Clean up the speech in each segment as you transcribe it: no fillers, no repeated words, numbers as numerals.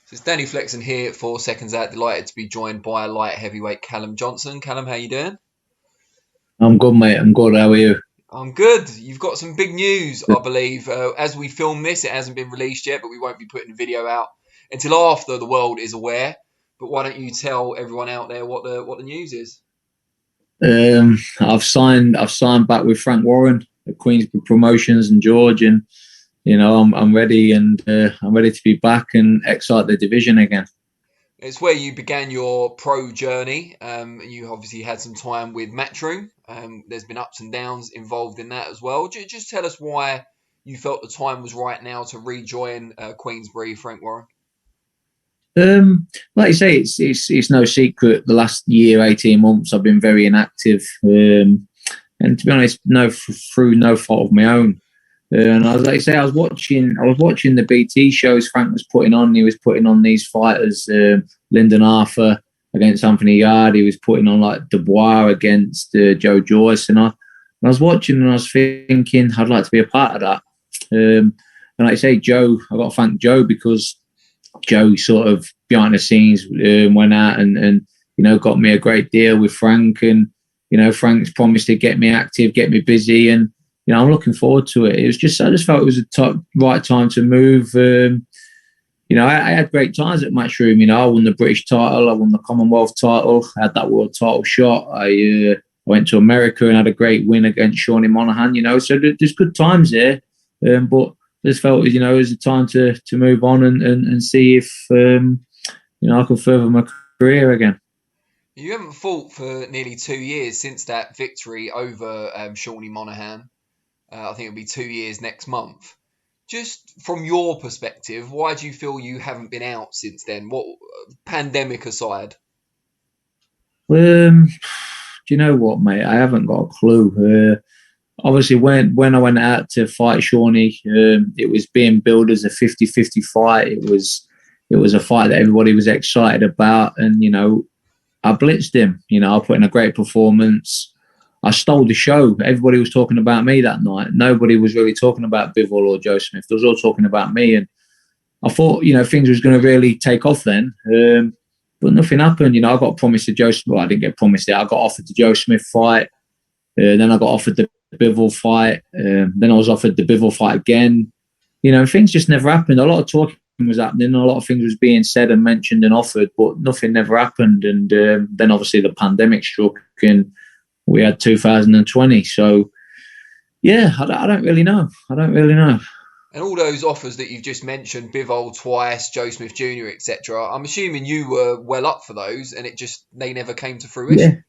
So it's Danny Flexen here for Seconds Out. Delighted to be joined by light heavyweight Callum Johnson. Callum, how you doing? I'm good, mate. I'm good. How are you? I'm good. You've got some big news, I believe. As we film this, it hasn't been released yet, but we won't be putting the video out until after the world is aware. But why don't you tell everyone out there what the news is? I've signed back with Frank Warren at Queensbury Promotions and George, and I'm ready, and I'm ready to be back and excite the division again. It's where you began your pro journey. You obviously had some time with Matchroom. There's been ups and downs involved in that as well. Just tell us why you felt the time was right now to rejoin Queensbury, Frank Warren. Like you say, it's no secret. The last year, 18 months, I've been very inactive, and to be honest, through no fault of my own. And I was like I say, I was watching the BT shows Frank was putting on. He was putting on these fighters, Lyndon Arthur against Anthony Yard. He was putting on like Dubois against Joe Joyce, and I was watching and I was thinking I'd like to be a part of that. And like I say, Joe, I got to thank Joe because Joe sort of behind the scenes went out and got me a great deal with Frank, and Frank's promised to get me active, get me busy, and I'm looking forward to it. I just felt it was the right time to move. I had great times at Matchroom. I won the British title, I won the Commonwealth title, I had that world title shot. I went to America and had a great win against Shawnee Monahan. So there's good times there, but just felt it was the time to move on and see if I could further my career again. You haven't fought for nearly 2 years since that victory over Shawnee Monahan. I think it'll be 2 years next month. Just from your perspective, why do you feel you haven't been out since then? What, pandemic aside? Do you know what, mate? I haven't got a clue. Obviously, when I went out to fight Shawnee, it was being billed as a 50-50 fight. It was a fight that everybody was excited about, and I blitzed him. I put in a great performance. I stole the show. Everybody was talking about me that night. Nobody was really talking about Bivol or Joe Smith. They was all talking about me, and I thought things was going to really take off then. But nothing happened. I got promised the Joe Smith. Well, I didn't get promised it. I got offered the Joe Smith fight. Then I got offered the Bivol fight. Then I was offered the Bivol fight again. Things just never happened. A lot of talking was happening. A lot of things was being said and mentioned and offered, but nothing never happened. And then obviously the pandemic struck, and we had 2020. So yeah, I don't really know. And all those offers that you've just mentioned, Bivol twice, Joe Smith Jr., etc. I'm assuming you were well up for those, and they never came to Yeah, fruition.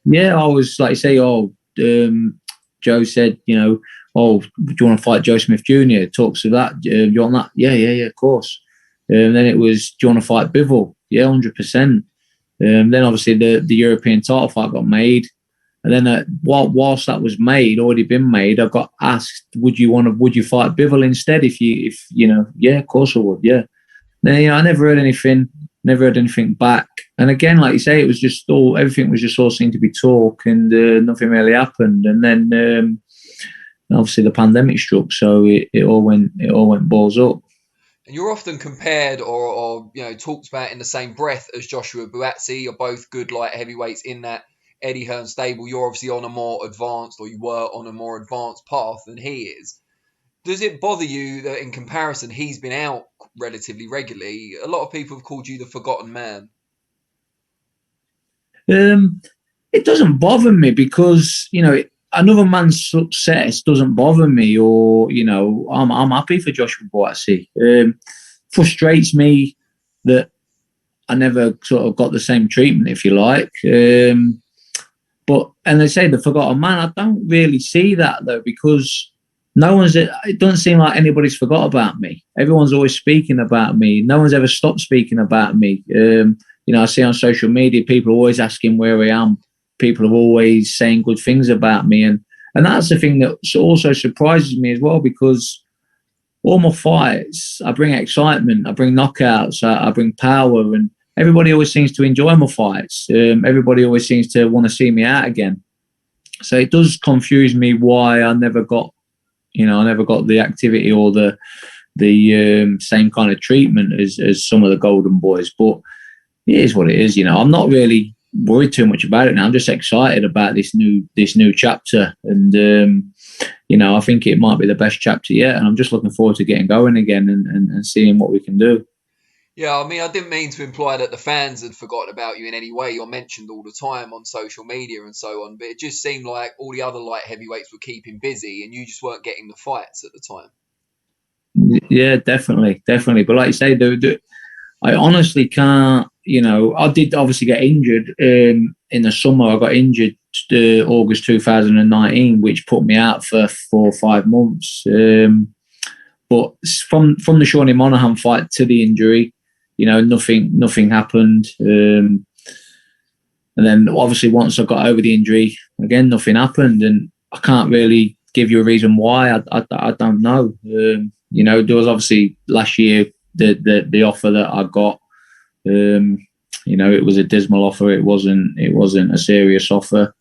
yeah. I was like, say, Joe said, oh, do you want to fight Joe Smith Jr.? Talks of that. You want that? Yeah, of course. Then it was, do you want to fight Bivol? Yeah, 100%. Then obviously the European title fight got made. And then whilst that was already been made, I got asked, would you fight Bivol instead? Yeah, of course I would. Yeah. Then, I never heard anything back. And again, like you say, it was just everything was just all seemed to be talk, and nothing really happened. And then obviously the pandemic struck, so it all went balls up. And you're often compared or talked about in the same breath as Joshua Buatsi. You're both good light heavyweights in that Eddie Hearn stable. You're obviously on a more advanced, or you were on a more advanced path than he is. Does it bother you that in comparison he's been out relatively regularly? A lot of people have called you the forgotten man. It doesn't bother me because another man's success doesn't bother me, or I'm happy for Joshua Buatsi. Frustrates me that I never sort of got the same treatment, if you like. And they say the forgotten man. I don't really see that though, because it doesn't seem like anybody's forgot about me. Everyone's always speaking about me. No one's ever stopped speaking about me. I see on social media, people are always asking where I am. People are always saying good things about me. And that's the thing that also surprises me as well, because all my fights, I bring excitement, I bring knockouts, I bring power, and everybody always seems to enjoy my fights. Everybody always seems to want to see me out again. So it does confuse me why I never got the activity or the the same kind of treatment as some of the Golden Boys. But it is what it is, I'm not really worried too much about it now. I'm just excited about this new chapter, and I think it might be the best chapter yet. And I'm just looking forward to getting going again and seeing what we can do. Yeah, I mean, I didn't mean to imply that the fans had forgotten about you in any way. You're mentioned all the time on social media and so on, but it just seemed like all the other light heavyweights were keeping busy and you just weren't getting the fights at the time. Yeah, definitely. But like you say, I honestly can't. I did obviously get injured in the summer. I got injured August 2019, which put me out for 4 or 5 months. But from the Shawnee Monahan fight to the injury, nothing happened. And then obviously once I got over the injury, again nothing happened, and I can't really give you a reason why. I don't know. There was obviously last year the offer that I got. It was a dismal offer. It wasn't a serious offer,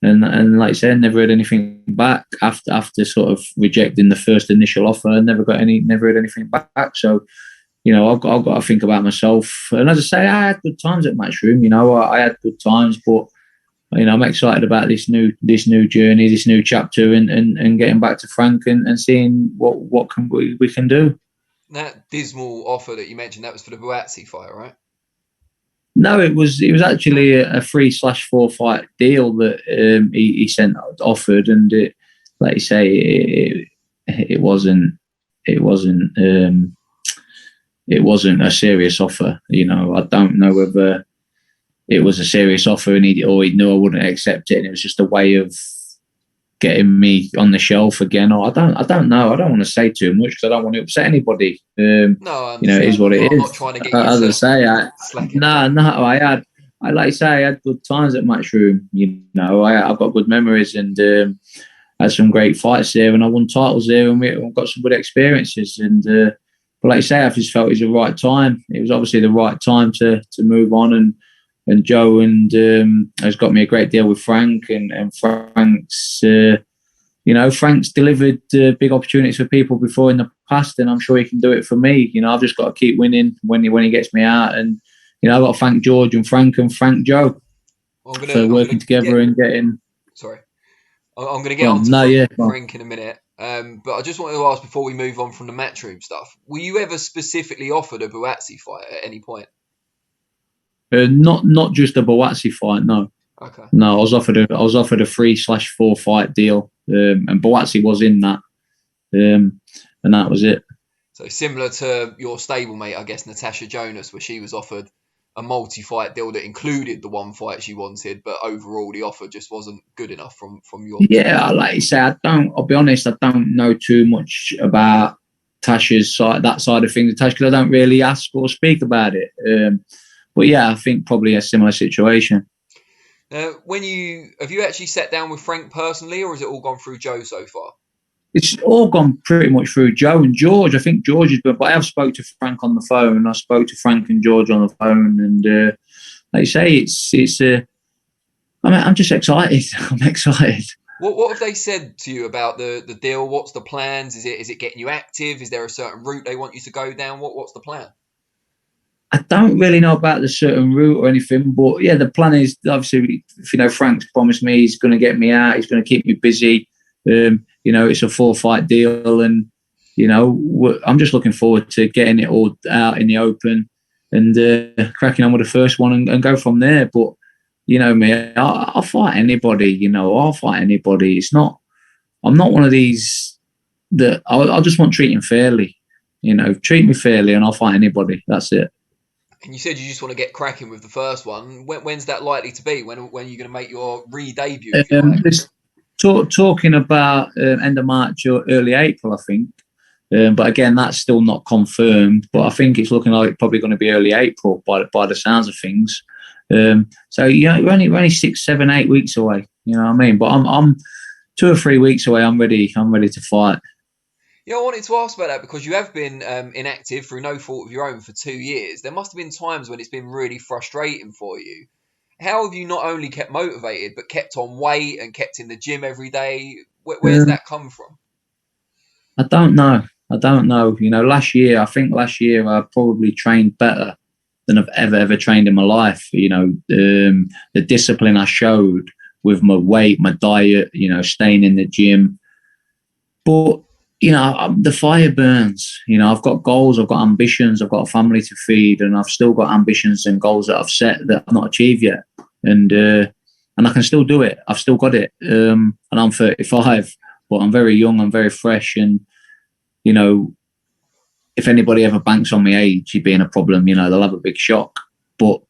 and like I said, never heard anything back after sort of rejecting the first initial offer. I never heard anything back. So, I've got to think about myself. And as I say, I had good times at Matchroom. I had good times, but I'm excited about this new journey, this new chapter, and getting back to Frank and seeing what we can do. That dismal offer that you mentioned, that was for the Buatsi fight, right? No, it was actually a 3/4 fight deal that he offered, and like you say, it wasn't a serious offer. I don't know whether it was a serious offer and he knew I wouldn't accept it, and it was just a way of getting me on the shelf again. Or I don't know. I don't want to say too much because I don't want to upset anybody. No, it is what it is. I'm not trying to get you as I say, I like to say I had good times at Matchroom. I've got good memories and had some great fights there, and I won titles there, and we've got some good experiences. And but like I say, I just felt it was the right time. It was obviously the right time to move on, and Joe has got me a great deal with Frank, and Frank's Frank's delivered big opportunities for people before in the past, and I'm sure he can do it for me. I've just got to keep winning when he gets me out, and I've got to thank George and Frank Joe for working together and getting. Sorry, I'm going to get on to Frank in a minute. But I just wanted to ask before we move on from the Matchroom stuff: were you ever specifically offered a Buatsi fight at any point? Not just a Buatsi fight, no. Okay. No, I was offered a 3/4 fight deal, and Buatsi was in that, and that was it. So similar to your stablemate, I guess, Natasha Jonas, where she was offered a multi-fight deal that included the one fight she wanted, but overall the offer just wasn't good enough from your. Yeah, like you say, I'll be honest, I don't know too much about Tasha's side, that side of things, because I don't really ask or speak about it. But yeah, I think probably a similar situation. Have you actually sat down with Frank personally, or has it all gone through Joe so far? It's all gone pretty much through Joe and George. I think George has been, but I have spoke to Frank on the phone. I spoke to Frank and George on the phone, and like you say, it's. I'm just excited. I'm excited. What have they said to you about the deal? What's the plans? Is it getting you active? Is there a certain route they want you to go down? What's the plan? I don't really know about the certain route or anything, but yeah, the plan is obviously, Frank's promised me he's going to get me out. He's going to keep me busy. It's a 4-fight deal, and I'm just looking forward to getting it all out in the open and cracking on with the first one and go from there. But me, I'll fight anybody. I'll fight anybody. I'm not one of these that I just want treating fairly. Treat me fairly, and I'll fight anybody. That's it. And you said you just want to get cracking with the first one. When's that likely to be? When are you going to make your re-debut? Talking about end of March or early April, I think. But again, that's still not confirmed. But I think it's looking like it's probably going to be early April by the sounds of things. So we're only 6, 7, 8 weeks away. You know what I mean? But I'm 2 or 3 weeks away. I'm ready to fight. Yeah, I wanted to ask about that because you have been inactive through no fault of your own for 2 years. There must have been times when it's been really frustrating for you. How have you not only kept motivated, but kept on weight and kept in the gym every day? Where's that come from? I don't know. I don't know. You know, last year I probably trained better than I've ever trained in my life. You know, the discipline I showed with my weight, my diet, you know, staying in the gym. But, you know, the fire burns. You know, I've got goals, I've got ambitions, I've got a family to feed, and I've still got ambitions and goals that I've set that I've not achieved yet. And I can still do it. I've still got it. And I'm 35, but I'm very young, I'm very fresh. And, you know, if anybody ever banks on my age being a problem, you know, they'll have a big shock. But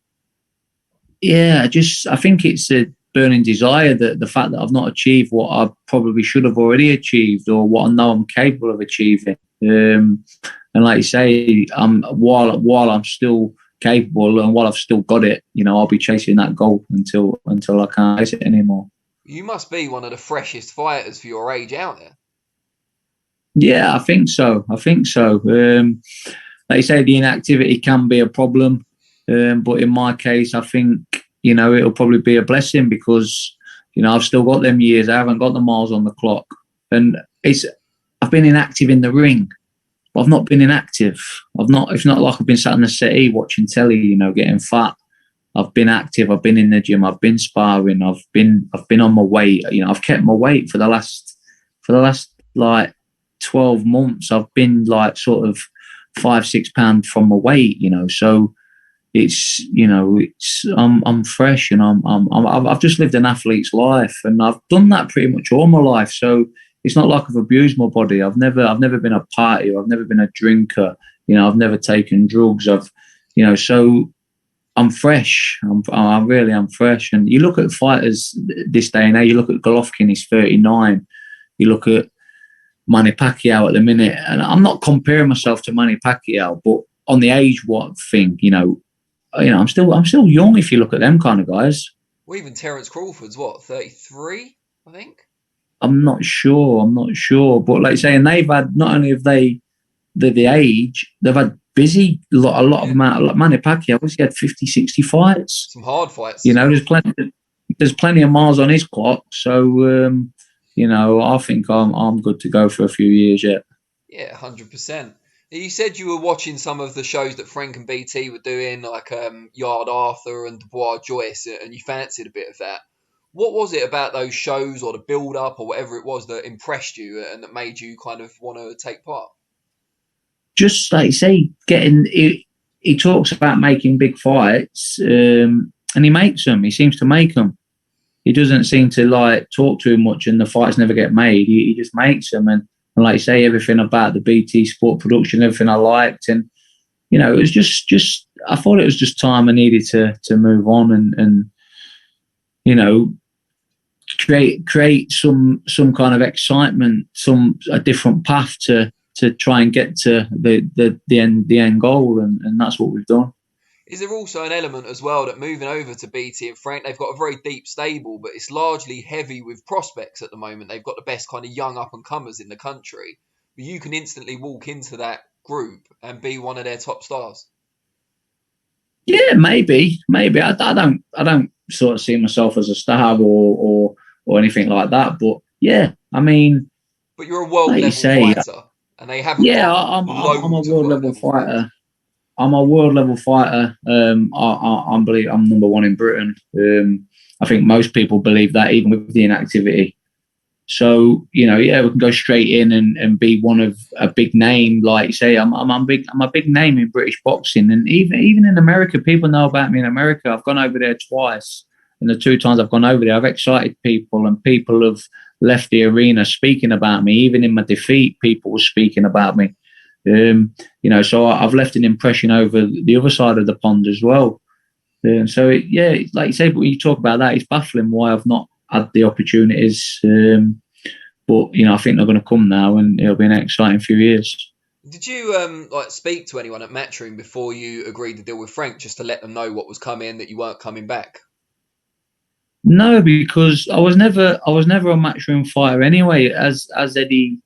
yeah, I think it's a burning desire, that the fact that I've not achieved what I probably should have already achieved, or what I know I'm capable of achieving. And like you say, while I'm still capable and while I've still got it, you know, I'll be chasing that goal until I can't chase it anymore. You must be one of the freshest fighters for your age out there. Yeah, I think so. Like you say, the inactivity can be a problem, but in my case, I think, you know, it'll probably be a blessing, because, you know, I've still got them years. I haven't got the miles on the clock, and I've been inactive in the ring, but I've not been inactive. It's not like I've been sat in the settee watching telly, you know, getting fat. I've been active. I've been in the gym. I've been sparring. I've been on my weight. You know, I've kept my weight for the last like 12 months. I've been like sort of 5-6 pounds from my weight, you know. So it's, you know, I'm fresh, and I've just lived an athlete's life, and I've done that pretty much all my life. So it's not like I've abused my body. I've never been a partier. I've never been a drinker. You know, I've never taken drugs. You know, so I'm fresh. I really am fresh. And you look at fighters this day and age. You look at Golovkin, he's 39. You look at Manny Pacquiao at the minute, and I'm not comparing myself to Manny Pacquiao, but on the age thing, you know, I'm still young if you look at them kind of guys. Well, even Terence Crawford's 33, I think. I'm not sure, but like saying, they've had, not only have they the age, they've had busy a lot of amount. Like Manny Pacquiao, he had 50, 60 fights. Some hard fights. You know, there's plenty of miles on his clock. So you know, I think I'm good to go for a few years yet. Yeah, 100%. You said you were watching some of the shows that Frank and BT were doing, like Yard Arthur and Dubois Joyce, and you fancied a bit of that. What was it about those shows, or the build-up, or whatever it was, that impressed you and that made you kind of want to take part? Just like you say, he talks about making big fights, and he makes them. He seems to make them. He doesn't seem to like talk too much, and the fights never get made. He just makes them, and like you say, everything about the BT Sport production, everything I liked, and you know, it was just I thought it was just time I needed to move on and you know, create some kind of excitement, a different path to try and get to the end goal, and that's what we've done. Is there also an element as well that moving over to BT and Frank, they've got a very deep stable, but it's largely heavy with prospects at the moment. They've got the best kind of young up-and-comers in the country. But you can instantly walk into that group and be one of their top stars. Yeah, maybe. I don't sort of see myself as a star or anything like that. But yeah, I mean, but you're a world level fighter, and they haven't. Yeah, I'm a world level fighter. I'm a world level fighter. I believe I'm number one in Britain. I think most people believe that, even with the inactivity. So, you know, yeah, we can go straight in and be one of a big name. Like you say, I'm a big name in British boxing, and even in America, people know about me in America. I've gone over there twice, and the 2 times I've gone over there, I've excited people, and people have left the arena speaking about me. Even in my defeat, people were speaking about me. You know, so I've left an impression over the other side of the pond as well. So like you say, but when you talk about that, it's baffling why I've not had the opportunities. But you know, I think they're going to come now, and it'll be an exciting few years. Did you speak to anyone at Matchroom before you agreed to deal with Frank, just to let them know what was coming, that you weren't coming back? No, because I was never a Matchroom fighter anyway. As Eddie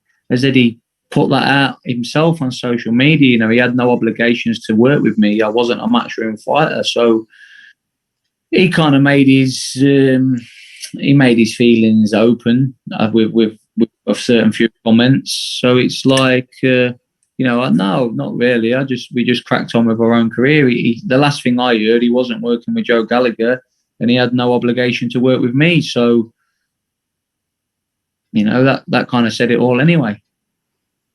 put that out himself on social media, you know, he had no obligations to work with me. I wasn't a Matchroom fighter, so he kind of made his feelings open with a certain few comments. So it's like, No, not really. We just cracked on with our own career. The last thing I heard, he wasn't working with Joe Gallagher, and he had no obligation to work with me. So, that kind of said it all anyway.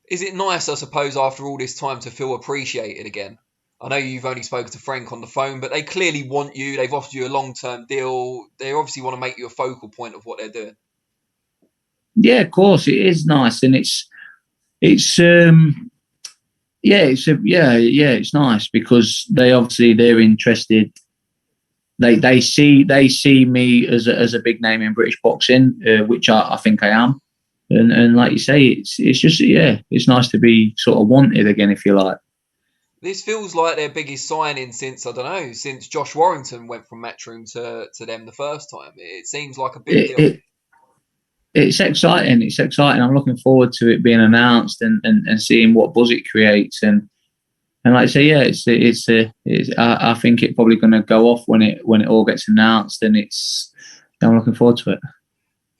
Is it nice, I suppose, after all this time to feel appreciated again? I know you've only spoken to Frank on the phone, but they clearly want you. They've offered you a long-term deal. They obviously want to make you a focal point of what they're doing. Yeah, of course, it is nice, and it's nice because they're interested. They see me as a big name in British boxing, which I think I am, and like you say, it's just it's nice to be sort of wanted again, if you like. This feels like their biggest signing since Josh Warrington went from Matchroom to them the first time. It seems like a big deal. It's exciting. It's exciting. I'm looking forward to it being announced and seeing what buzz it creates. And like I say, I think it's probably going to go off when it all gets announced. And I'm looking forward to it.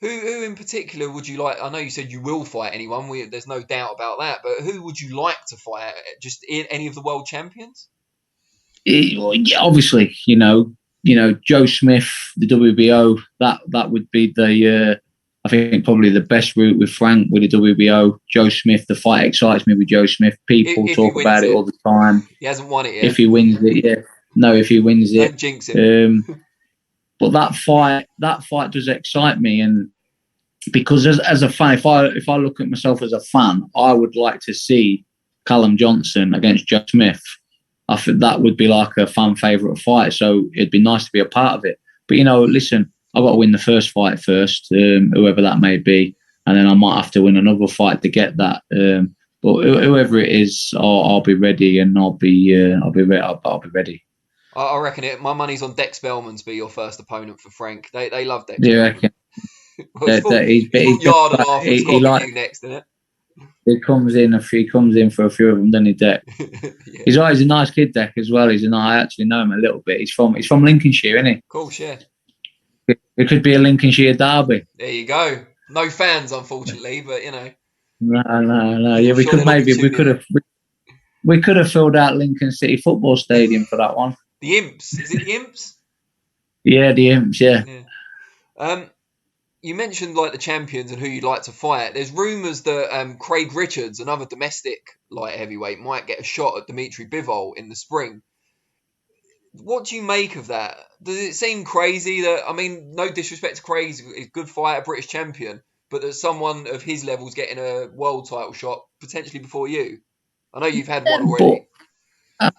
Who in particular would you like? I know you said you will fight anyone. There's no doubt about that. But who would you like to fight? Just any of the world champions? Obviously, Joe Smith, the WBO. That would be the. I think probably the best route with Frank with the WBO. Joe Smith, the fight excites me with Joe Smith. People talk about it all the time. He hasn't won it yet. If he wins it, yeah. No, if he wins it. Don't jinx it. But that fight does excite me, and because as a fan, if I look at myself as a fan, I would like to see Callum Johnson against Joe Smith. I think that would be like a fan favourite fight. So it'd be nice to be a part of it. But listen. I've got to win the first fight first, whoever that may be, and then I might have to win another fight to get that. But whoever it is, I'll be ready, and I'll be ready. I reckon it. My money's on Dex Bellman to be your first opponent for Frank. They love Dex. Yeah, I reckon. He's yard and half. He's got you next, isn't it? He comes in for a few of them, doesn't he, Deck? Yeah. He's a nice kid, Deck, as well. I actually know him a little bit. He's from Lincolnshire, isn't he? Of course, yeah. It could be a Lincolnshire derby. There you go. No fans, unfortunately, but No. Yeah, we could have filled out Lincoln City Football Stadium for that one. The Imps, is it the Imps? Yeah, the Imps. Yeah. You mentioned like the champions and who you'd like to fight. There's rumours that Craig Richards, another domestic light heavyweight, might get a shot at Dimitri Bivol in the spring. What do you make of that? Does it seem crazy that, no disrespect to Craig, he's a good fighter, British champion, but that someone of his level's getting a world title shot potentially before you? I know you've had one already.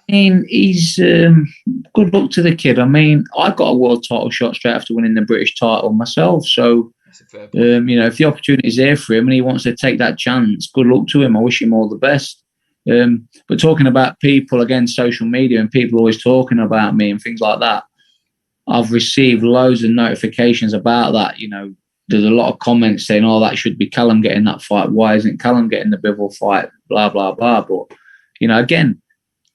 He's good luck to the kid. I got a world title shot straight after winning the British title myself. So, if the opportunity is there for him and he wants to take that chance, good luck to him. I wish him all the best. But talking about people against social media and people always talking about me and things like that, I've received loads of notifications about that. There's a lot of comments saying, "Oh, that should be Callum getting that fight. Why isn't Callum getting the Bivol fight?" Blah blah blah. But again,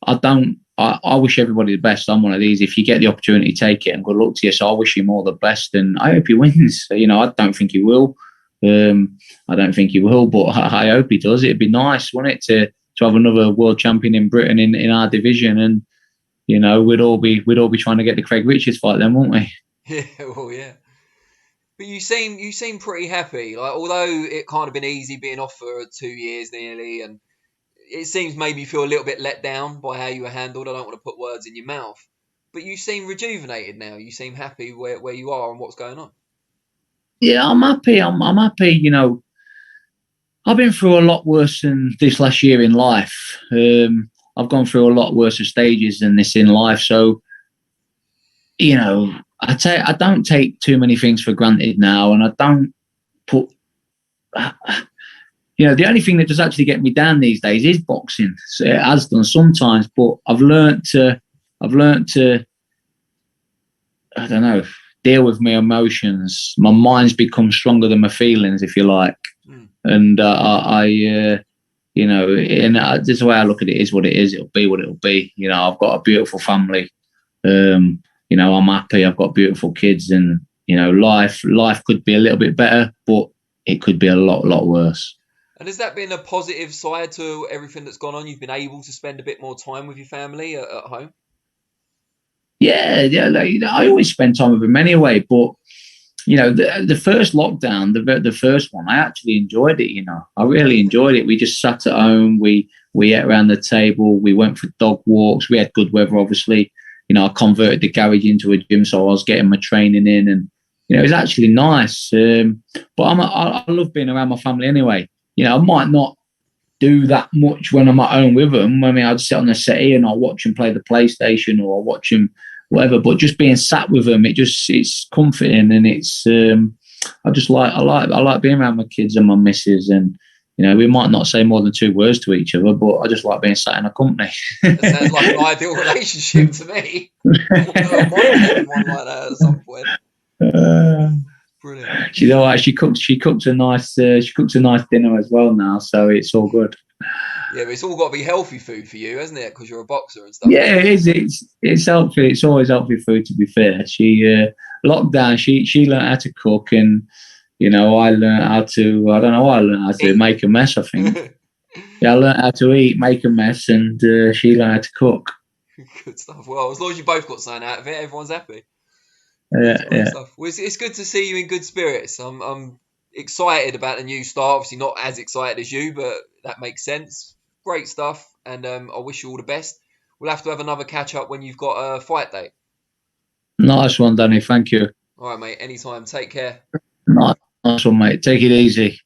I wish everybody the best. I'm one of these. If you get the opportunity, take it, and good luck to you. So I wish him all the best, and I hope he wins. I don't think he will. But I hope he does. It'd be nice, wouldn't it, to have another world champion in Britain in our division, and we'd all be trying to get the Craig Richards fight then, wouldn't we? Yeah, well, yeah. But you seem pretty happy. Like, although it can't have been easy being off for 2 years nearly, and it seems maybe you feel a little bit let down by how you were handled. I don't want to put words in your mouth, but you seem rejuvenated now. You seem happy where you are and what's going on. Yeah, I'm happy. I'm happy. I've been through a lot worse than this last year in life. I've gone through a lot worse stages than this in life. So, I don't take too many things for granted now, and I don't put. The only thing that does actually get me down these days is boxing. So it has done sometimes, but I've learnt to. I don't know. Deal with my emotions. My mind's become stronger than my feelings, if you like. And and this is the way I look at it. Is what it is. It'll be what it'll be. I've got a beautiful family. I'm happy. I've got beautiful kids, and life could be a little bit better, but it could be a lot worse. And has that been a positive side to everything that's gone on? You've been able to spend a bit more time with your family at home? Yeah. Like, I always spend time with him anyway. But the first lockdown, the first one, I actually enjoyed it. I really enjoyed it. We just sat at home. We ate around the table. We went for dog walks. We had good weather, obviously. I converted the garage into a gym, so I was getting my training in, and it was actually nice. But I love being around my family anyway. I might not do that much when I'm at home with them. I mean, I'd sit on the settee and I'll watch them play the PlayStation or watch them whatever. But just being sat with them, it's comforting, and it's I like being around my kids and my missus, and we might not say more than 2 words to each other, but I just like being sat in a company. That sounds like an ideal relationship to me. I might have one like that at some point. Brilliant. She cooks a nice dinner as well now, so it's all good. Yeah, but it's all got to be healthy food for you, hasn't it? Because you're a boxer and stuff. Yeah, it is. It's healthy. It's always healthy food. To be fair, she lockdown. She learned how to cook, and I learned how to. I don't know. I learned how to make a mess. I think. Yeah, I learned how to eat, make a mess, and she learned how to cook. Good stuff. Well, as long as you both got something out of it, everyone's happy. Yeah. Well, it's good to see you in good spirits. I'm excited about the new start. Obviously, not as excited as you, but that makes sense. Great stuff, and I wish you all the best. We'll have to have another catch up when you've got a fight date. Nice one, Danny. Thank you. All right, mate. Anytime. Take care. Nice one, mate. Take it easy.